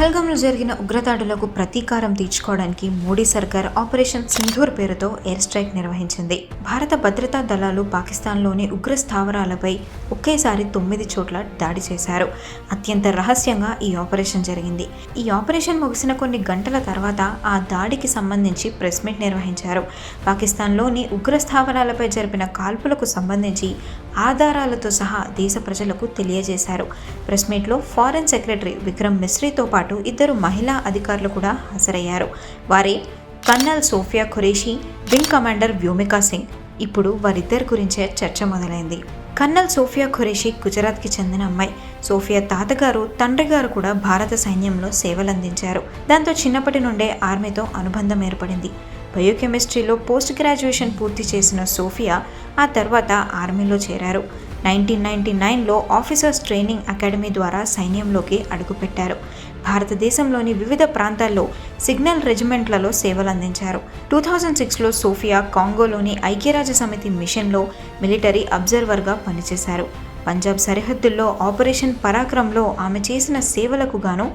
పహల్గామ్లో జరిగిన ఉగ్రదాడులకు ప్రతీకారం తీర్చుకోవడానికి మోడీ సర్కార్ ఆపరేషన్ సింధూర్ పేరుతో ఎయిర్ స్ట్రైక్ నిర్వహించింది. భారత భద్రతా దళాలు పాకిస్తాన్లోని ఉగ్ర స్థావరాలపై ఒకేసారి 9 చోట్ల దాడి చేశారు. అత్యంత రహస్యంగా ఈ ఆపరేషన్ జరిగింది. ఈ ఆపరేషన్ ముగిసిన కొన్ని గంటల తర్వాత ఆ దాడికి సంబంధించి ప్రెస్ మీట్ నిర్వహించారు. పాకిస్తాన్లోని ఉగ్ర స్థావరాలపై జరిపిన కాల్పులకు సంబంధించి ఆధారాలతో సహా దేశ ప్రజలకు తెలియజేశారు. ప్రెస్ మీట్లో ఫారెన్ సెక్రటరీ విక్రమ్ మిస్రీతో పాటు 2 మహిళా అధికారులు కూడా హాజరయ్యారు. వారే colonel Sofiya Qureshi, wing commander Vyomika Singh. ఇప్పుడు వారిద్దరి గురించే చర్చ మొదలైంది. కర్నల్ సోఫియా ఖురేషీ గుజరాత్కి చెందిన అమ్మాయి. సోఫియా తాతగారు, తండ్రి గారు కూడా భారత సైన్యంలో సేవలందించారు. దాంతో చిన్నప్పటి నుండే ఆర్మీతో అనుబంధం ఏర్పడింది. బయోకెమిస్ట్రీలో పోస్ట్ గ్రాడ్యుయేషన్ పూర్తి చేసిన సోఫియా ఆ తర్వాత ఆర్మీలో చేరారు. 1999లో ఆఫీసర్స్ ట్రైనింగ్ అకాడమీ ద్వారా సైన్యంలోకి అడుగుపెట్టారు. భారతదేశంలోని వివిధ ప్రాంతాల్లో సిగ్నల్ రెజిమెంట్లలో సేవలందించారు. 2006లో సోఫియా కాంగోలోని ఐక్యరాజ్య సమితి మిషన్లో మిలిటరీ అబ్జర్వర్గా పనిచేశారు. పంజాబ్ సరిహద్దుల్లో ఆపరేషన్ పరాక్రమ్లో ఆమె చేసిన సేవలకు గాను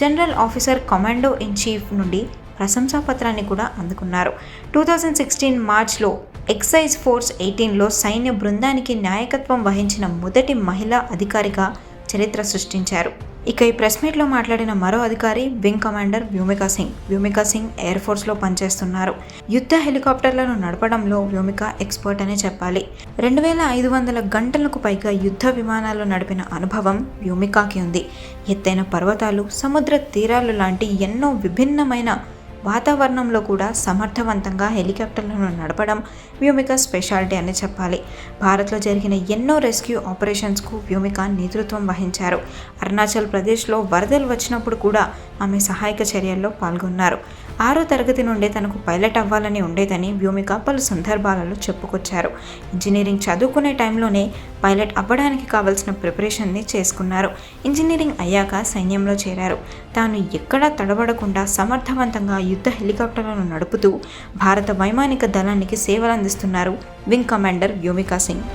general officer commando in chief నుండి ప్రశంసాపత్రాన్ని కూడా అందుకున్నారు. 2016 మార్చ్లో ఎక్సైజ్ ఫోర్స్ 18లో సైన్య బృందానికి నాయకత్వం వహించిన మొదటి మహిళా అధికారిగా చరిత్ర సృష్టించారు. ఇక ఈ ప్రెస్ మీట్లో మాట్లాడిన మరో అధికారి wing commander Vyomika Singh. Vyomika Singh air ఫోర్స్లో పనిచేస్తున్నారు. యుద్ధ హెలికాప్టర్లను నడపడంలో వ్యోమికా ఎక్స్పర్ట్ అనే చెప్పాలి. 2500 గంటలకు పైగా యుద్ధ విమానాలు నడిపిన అనుభవం వ్యోమికాకి ఉంది. ఎత్తైన పర్వతాలు, సముద్ర తీరాలు లాంటి ఎన్నో విభిన్నమైన వాతావరణంలో కూడా సమర్థవంతంగా హెలికాప్టర్లను నడపడం వ్యోమికా స్పెషాలిటీ అని చెప్పాలి. భారత్లో జరిగిన ఎన్నో రెస్క్యూ ఆపరేషన్స్కు వ్యోమికా నేతృత్వం వహించారు. అరుణాచల్ ప్రదేశ్లో వరదలు వచ్చినప్పుడు కూడా ఆమె సహాయక చర్యల్లో పాల్గొన్నారు. 6వ తరగతి నుండే తనకు పైలట్ అవ్వాలని ఉండేదని వ్యోమికా పలు సందర్భాలలో చెప్పుకొచ్చారు. ఇంజనీరింగ్ చదువుకునే టైంలోనే పైలట్ అవ్వడానికి కావలసిన ప్రిపరేషన్ని చేసుకున్నారు. ఇంజనీరింగ్ అయ్యాక సైన్యంలో చేరారు. తాను ఎక్కడా తడబడకుండా సమర్థవంతంగా యుద్ధ హెలికాప్టర్లను నడుపుతూ భారత వైమానిక దళానికి సేవలందిస్తున్నారు వింగ్ కమాండర్ వ్యోమికా సింగ్.